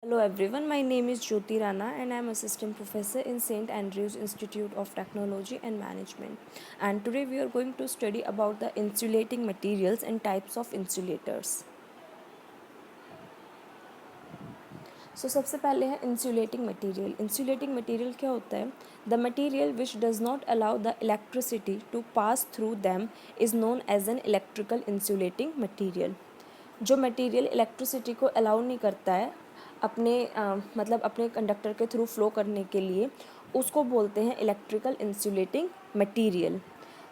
Hello everyone, my name is Jyoti Rana and I am assistant professor in St. Andrews Institute of Technology and Management. And today we are going to study about the insulating materials and types of insulators. सबसे पहले है insulating material. Insulating material क्या होता है? The material which does not allow the electricity to pass through them is known as an electrical insulating material. जो material electricity को allow नहीं करता है मतलब अपने कंडक्टर के थ्रू फ्लो करने के लिए, उसको बोलते हैं electrical insulating material.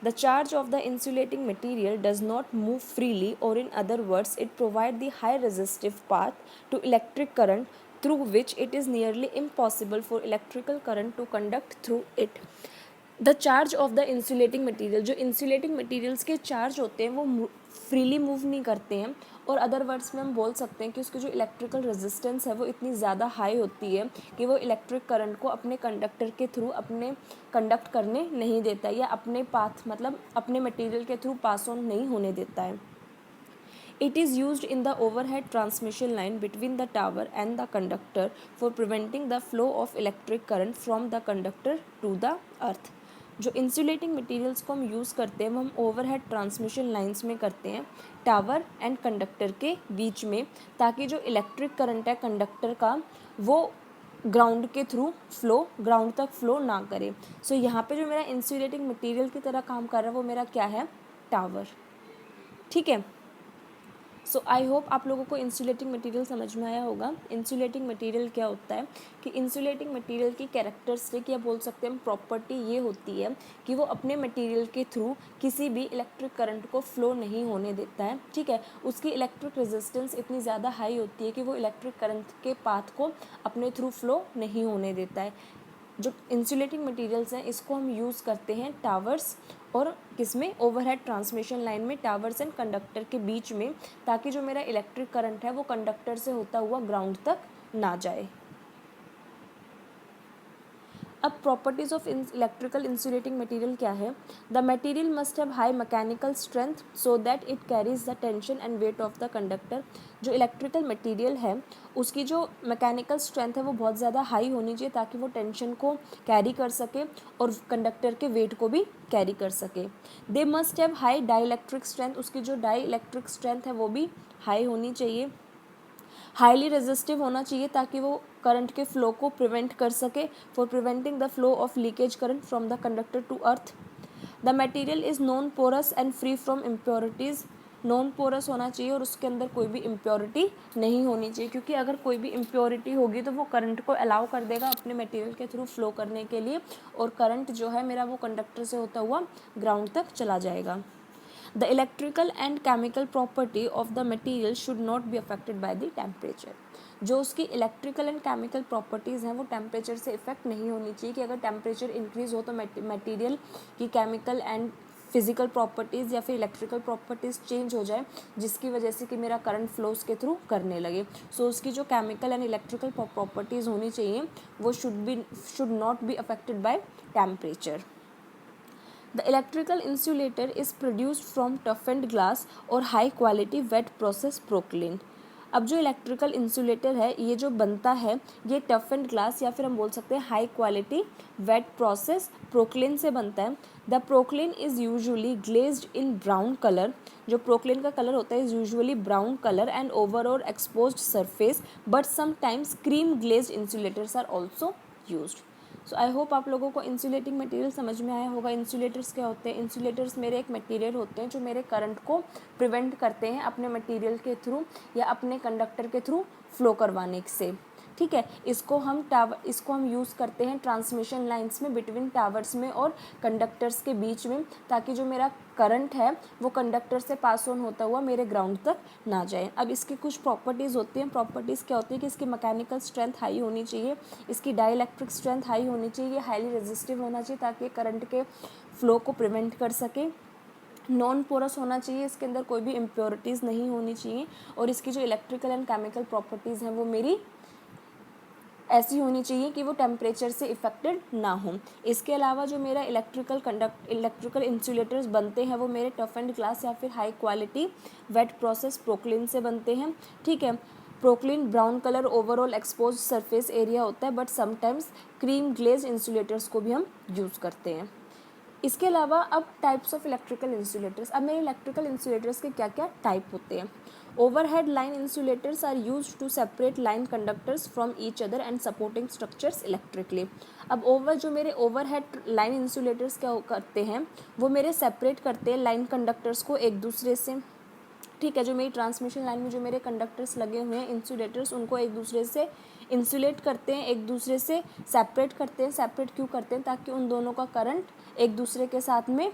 The charge of the insulating material does not move freely, or in other words, it provides the high resistive path to electric current through which it is nearly impossible for electrical current to conduct through it. The charge of the insulating material, जो insulating materials के charge होते हैं वो freely move नहीं करते हैं, और other words में हम बोल सकते हैं कि उसकी जो इलेक्ट्रिकल रेजिस्टेंस है वो इतनी ज़्यादा हाई होती है कि वो इलेक्ट्रिक करंट को अपने कंडक्टर के थ्रू अपने कंडक्ट करने नहीं देता है, या अपने पाथ मतलब अपने मटेरियल के थ्रू पास ऑन नहीं होने देता है. It is used in the overhead transmission line between the tower and the conductor for preventing the flow of electric current from the conductor to the earth. जो insulating materials को हम use करते हैं वो हम ओवरहेड ट्रांसमिशन लाइंस में करते हैं टावर एंड कंडक्टर के बीच में, ताकि जो इलेक्ट्रिक करंट है कंडक्टर का वो ग्राउंड के थ्रू ग्राउंड तक फ्लो ना करे. सो यहाँ पे जो मेरा इंसुलेटिंग मटेरियल की तरह काम कर रहा है वो मेरा क्या है? टावर. ठीक है. सो आई होप आप लोगों को इंसुलेटिंग मटेरियल समझ में आया होगा. इंसुलेटिंग मटेरियल क्या होता है कि इंसुलेटिंग मटेरियल की कैरेक्टरिस्टिक या बोल सकते हैं प्रॉपर्टी ये होती है कि वो अपने मटेरियल के थ्रू किसी भी इलेक्ट्रिक करंट को फ्लो नहीं होने देता है. ठीक है. उसकी इलेक्ट्रिक रेजिस्टेंस इतनी ज़्यादा हाई होती है कि वो इलेक्ट्रिक करंट के पाथ को अपने थ्रू फ्लो नहीं होने देता है. जो इंसुलेटिंग मटेरियल्स हैं इसको हम यूज़ करते हैं टावर्स और किसमें? ओवरहेड ट्रांसमिशन लाइन में टावर्स एंड कंडक्टर के बीच में, ताकि जो मेरा इलेक्ट्रिक करंट है वो कंडक्टर से होता हुआ ग्राउंड तक ना जाए. अब properties of electrical insulating material क्या है? The material must have high mechanical strength so that it carries the tension and weight of the conductor. जो इलेक्ट्रिकल मटेरियल है उसकी जो मैकेनिकल स्ट्रेंथ है वो बहुत ज़्यादा हाई होनी चाहिए, ताकि वो टेंशन को कैरी कर सके और कंडक्टर के वेट को भी कैरी कर सके. They must have high dielectric strength. उसकी जो डाई इलेक्ट्रिक स्ट्रेंथ है वो भी हाई होनी चाहिए. हाईली रेजिस्टिव होना चाहिए ताकि वो करंट के फ्लो को प्रिवेंट कर सके, for preventing the flow of leakage current from the conductor to earth. The material is non porous and free from impurities. Non porous होना चाहिए और उसके अंदर कोई भी इम्प्योरिटी नहीं होनी चाहिए, क्योंकि अगर कोई भी इम्प्योरिटी होगी तो वो करंट को अलाउ कर देगा अपने मटेरियल के थ्रू फ्लो करने के लिए, और करंट जो है मेरा वो कंडक्टर से होता हुआ ग्राउंड तक चला जाएगा. The electrical and chemical property of the material should not be affected by the temperature. जो उसकी इलेक्ट्रिकल एंड केमिकल प्रॉपर्टीज़ हैं वो टेम्परेचर से इफेक्ट नहीं होनी चाहिए, कि अगर टेम्परेचर इंक्रीज़ हो तो मटेरियल की केमिकल एंड फिजिकल प्रॉपर्टीज़ या फिर इलेक्ट्रिकल प्रॉपर्टीज़ चेंज हो जाए, जिसकी वजह से कि मेरा करंट फ्लोज के थ्रू करने लगे. सो उसकी जो केमिकल एंड इलेक्ट्रिकल प्रॉपर्टीज़ होनी चाहिए वो should not be affected by temperature. The electrical insulator is produced from toughened glass और high quality wet process Procylene. अब जो इलेक्ट्रिकल इंसुलेटर है ये जो बनता है ये टफेंड ग्लास या फिर हम बोल सकते हैं high quality wet process porcelain से बनता है. The porcelain is usually glazed in brown colour. जो प्रोक्लिन का कलर होता है is usually brown colour and overall exposed surface, but sometimes cream glazed insulators are also used. So I hope आप लोगों को इंसुलेटिंग मटेरियल समझ में आया होगा. इंसुलेटर्स क्या होते हैं? इंसुलेटर्स मेरे एक मटेरियल होते हैं जो मेरे करंट को प्रिवेंट करते हैं अपने मटेरियल के थ्रू या अपने कंडक्टर के थ्रू फ्लो करवाने से. ठीक है. इसको हम यूज़ करते हैं ट्रांसमिशन लाइंस में बिटवीन टावर्स में और कंडक्टर्स के बीच में, ताकि जो मेरा करंट है वो कंडक्टर से पास ऑन होता हुआ मेरे ग्राउंड तक ना जाए. अब इसकी कुछ प्रॉपर्टीज़ होती हैं. प्रॉपर्टीज़ क्या होती है कि इसकी मैकेनिकल स्ट्रेंथ हाई होनी चाहिए, इसकी डाई इलेक्ट्रिक स्ट्रेंथ हाई होनी चाहिए, हाईली रेजिस्टिव होना चाहिए ताकि करंट के फ्लो को प्रिवेंट कर सके. नॉन पोरस होना चाहिए, इसके अंदर कोई भी इम्प्योरिटीज़ नहीं होनी चाहिए, और इसकी जो इलेक्ट्रिकल एंड केमिकल प्रॉपर्टीज़ हैं वो मेरी ऐसी होनी चाहिए कि वो टेम्परेचर से इफेक्टेड ना हो. इसके अलावा जो मेरा इलेक्ट्रिकल इंसुलेटर्स बनते हैं वो मेरे टफ एंड ग्लास या फिर high quality wet process porcelain से बनते हैं. ठीक है. Porcelain brown colour overall expose surface area होता है, but sometimes cream glaze insulators को भी हम यूज़ करते हैं। इसके अलावा अब टाइप्स ऑफ इलेक्ट्रिकल इंसुलेटर्स। अब मेरे इलेक्ट्रिकल इंसुलेटर्स के क्या क्या टाइप होते हैं। Overhead line insulators are used to separate line conductors from each other and supporting structures electrically. अब जो मेरे ओवरहेड लाइन इंसुलेटर्स क्या करते हैं, वो मेरे सेपरेट करते हैं लाइन कंडक्टर्स को एक दूसरे से। ठीक है, जो मेरी ट्रांसमिशन लाइन में जो मेरे कंडक्टर्स लगे हुए हैं इंसुलेटर्स, उनको एक दूसरे से इंसुलेट करते हैं, एक दूसरे से सेपरेट करते हैं। सेपरेट क्यों करते हैं? ताकि उन दोनों का करंट एक दूसरे के साथ में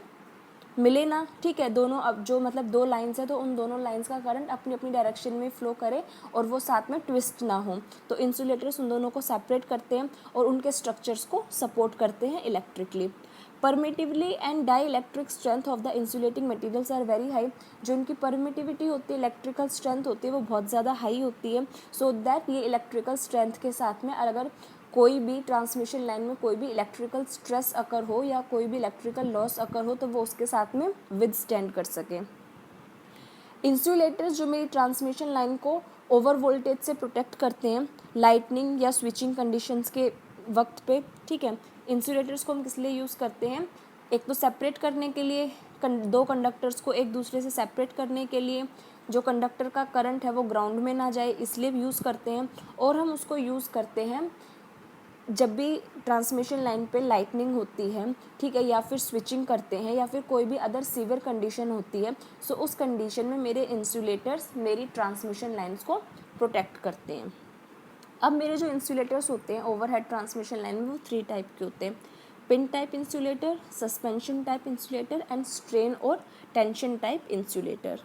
मिले ना। ठीक है, दोनों अब जो मतलब दो लाइंस है तो उन दोनों लाइंस का करंट अपनी अपनी डायरेक्शन में फ्लो करे और वो साथ में ट्विस्ट ना हो। तो इंसुलेटर्स उन दोनों को सेपरेट करते हैं और उनके स्ट्रक्चर्स को सपोर्ट करते हैं electrically. Permittivity and dielectric strength of the insulating materials are very high. जो इनकी परमिटिविटी होती है, इलेक्ट्रिकल स्ट्रेंथ होती है, वो बहुत ज़्यादा हाई होती है। सो दैट ये इलेक्ट्रिकल स्ट्रेंथ के साथ में अगर कोई भी ट्रांसमिशन लाइन में कोई भी इलेक्ट्रिकल स्ट्रेस अकर हो या कोई भी इलेक्ट्रिकल लॉस अकर हो तो वो उसके साथ में विदस्टैंड कर सके। इंसुलेटर्स जो मेरी ट्रांसमिशन लाइन को ओवर वोल्टेज से प्रोटेक्ट करते हैं लाइटनिंग या स्विचिंग कंडीशंस के वक्त पे। ठीक है, इंसुलेटर्स को हम किस लिए यूज़ करते हैं? एक तो सेपरेट करने के लिए, दो कंडक्टर्स को एक दूसरे से सेपरेट करने के लिए, जो कंडक्टर का करंट है वो ग्राउंड में ना जाए इसलिए यूज़ करते हैं। और हम उसको यूज़ करते हैं जब भी ट्रांसमिशन लाइन पे लाइटनिंग होती है, ठीक है, या फिर स्विचिंग करते हैं या फिर कोई भी अदर सीवियर कंडीशन होती है। सो उस कंडीशन में मेरे इंसुलेटर्स मेरी ट्रांसमिशन लाइंस को प्रोटेक्ट करते हैं। अब मेरे जो इंसुलेटर्स होते हैं ओवरहेड ट्रांसमिशन लाइन में वो 3 टाइप के होते हैं। Pin type insulator, suspension type insulator and strain और टेंशन टाइप इंसुलेटर।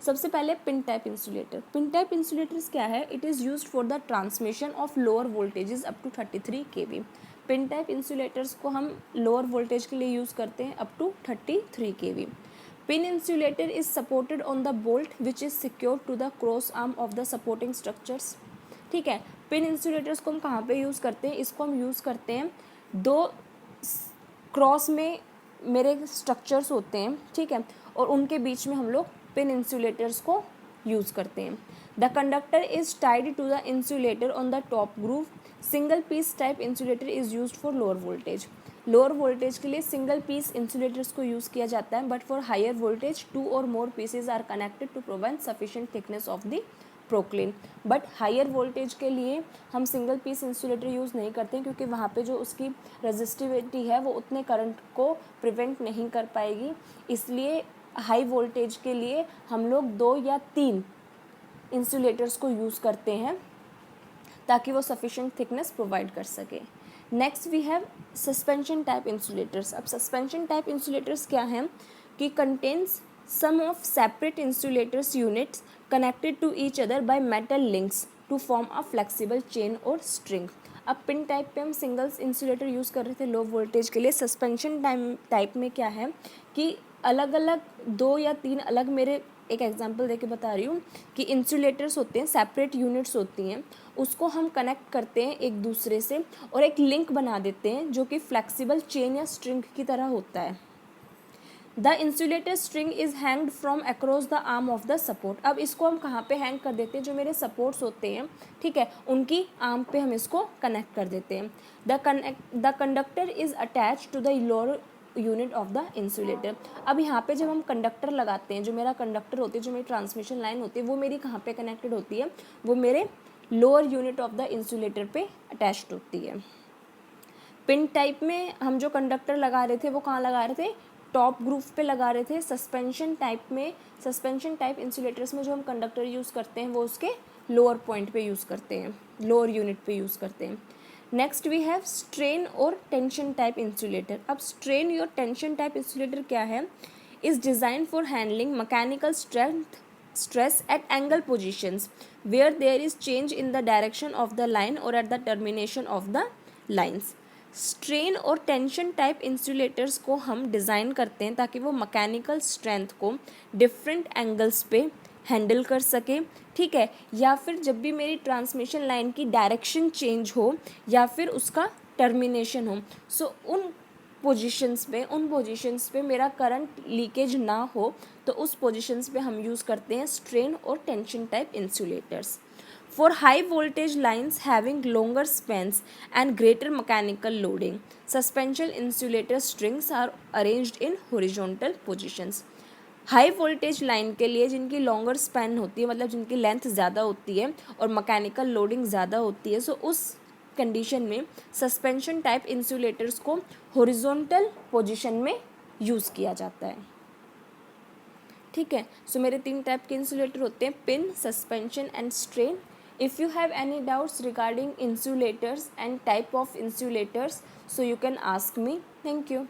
सबसे पहले pin type insulator. Pin type insulators क्या है? It is used for the transmission of lower voltages up to 33 kV। Pin type insulators को हम lower voltage के लिए use करते हैं up to 33 kV। Pin insulator is supported on the bolt which is secure to the cross arm of the supporting structures. ठीक है, pin insulators को हम कहाँ पे यूज़ करते हैं? इसको हम यूज़ करते हैं दो क्रॉस में मेरे स्ट्रक्चर्स होते हैं, ठीक है, और उनके बीच में हम लोग पिन इंसुलेटर्स को यूज़ करते हैं। The conductor is tied to the insulator on the top groove. Single piece type insulator is used for lower voltage. Lower voltage के लिए सिंगल पीस इंसुलेटर्स को यूज़ किया जाता है, बट फॉर हायर वोल्टेज 2 और more pieces are connected to provide sufficient thickness of the porcelain. But higher voltage के लिए हम सिंगल पीस इंसुलेटर यूज़ नहीं करते हैं क्योंकि वहाँ पे जो उसकी रेजिस्टिविटी है वो उतने करंट को प्रिवेंट नहीं कर पाएगी। इसलिए हाई वोल्टेज के लिए हम लोग 2 या 3 इंसुलेटर्स को यूज़ करते हैं ताकि वो सफिशिएंट थिकनेस प्रोवाइड कर सके। Next we have suspension type insulators. अब सस्पेंशन टाइप इंसुलेटर्स क्या हैं कि contains some of separate insulators units connected to each other by metal links to form a flexible chain और स्ट्रिंग। अब pin type पे हम सिंगल्स इंसुलेटर यूज़ कर रहे थे लो वोल्टेज के लिए। सस्पेंशन टाइप में क्या है कि अलग अलग 2 या 3 अलग, मेरे एक एग्जांपल देके बता रही हूँ कि इंसुलेटर्स होते हैं, सेपरेट यूनिट्स होती हैं, उसको हम कनेक्ट करते हैं एक दूसरे से और एक लिंक बना देते हैं जो कि फ्लेक्सिबल चेन या स्ट्रिंग की तरह होता है। The insulator string is hanged from across the arm of the support. अब इसको हम कहाँ पे हैंग कर देते हैं? जो मेरे सपोर्ट्स होते हैं, ठीक है, उनकी आर्म पे हम इसको कनेक्ट कर देते हैं। The conductor is attach to the lower unit of the insulator. अब यहाँ पे जब हम कंडक्टर लगाते हैं, जो मेरा कंडक्टर होती है, जो मेरी ट्रांसमिशन लाइन होती है, वो मेरी कहाँ पे कनेक्टेड होती है? वो मेरे lower unit of the insulator पे अटैच्ड होती है। पिन टाइप में हम जो कंडक्टर लगा रहे थे वो कहाँ लगा रहे थे? टॉप ग्रूव पे लगा रहे थे। सस्पेंशन टाइप इंसुलेटर्स में जो हम कंडक्टर यूज़ करते हैं वो उसके लोअर पॉइंट पे यूज़ करते हैं, लोअर यूनिट पे यूज़ करते हैं। नेक्स्ट वी हैव स्ट्रेन और टेंशन टाइप इंसुलेटर। अब स्ट्रेन और टेंशन टाइप इंसुलेटर क्या है? Is design for handling mechanical stress at angle positions where there is change in the direction of the line or at the termination of the lines. Strain और tension type insulators को हम design करते हैं ताकि वो mechanical strength को different angles पे handle कर सके, ठीक है, या फिर जब भी मेरी ट्रांसमिशन लाइन की डायरेक्शन चेंज हो या फिर उसका टर्मिनेशन हो, सो उन पोजीशंस पे, उन पोजीशंस पे मेरा करंट लीकेज ना हो, तो उस पोजीशंस पे हम यूज़ करते हैं स्ट्रेन और tension type insulators. For high voltage lines having longer spans and greater mechanical loading, suspension insulator strings are arranged in horizontal positions. High voltage line के लिए जिनकी लॉन्गर स्पैन होती है, मतलब जिनकी लेंथ ज़्यादा होती है और मैकेनिकल लोडिंग ज़्यादा होती है, सो उस कंडीशन में सस्पेंशन टाइप इंसुलेटर्स को हॉरिजॉन्टल पोजीशन में यूज़ किया जाता है. ठीक है. सो मेरे 3 टाइप के इंसुलेटर होते हैं, pin, suspension and strain. If you have any doubts regarding insulators and type of insulators, so you can ask me. Thank you.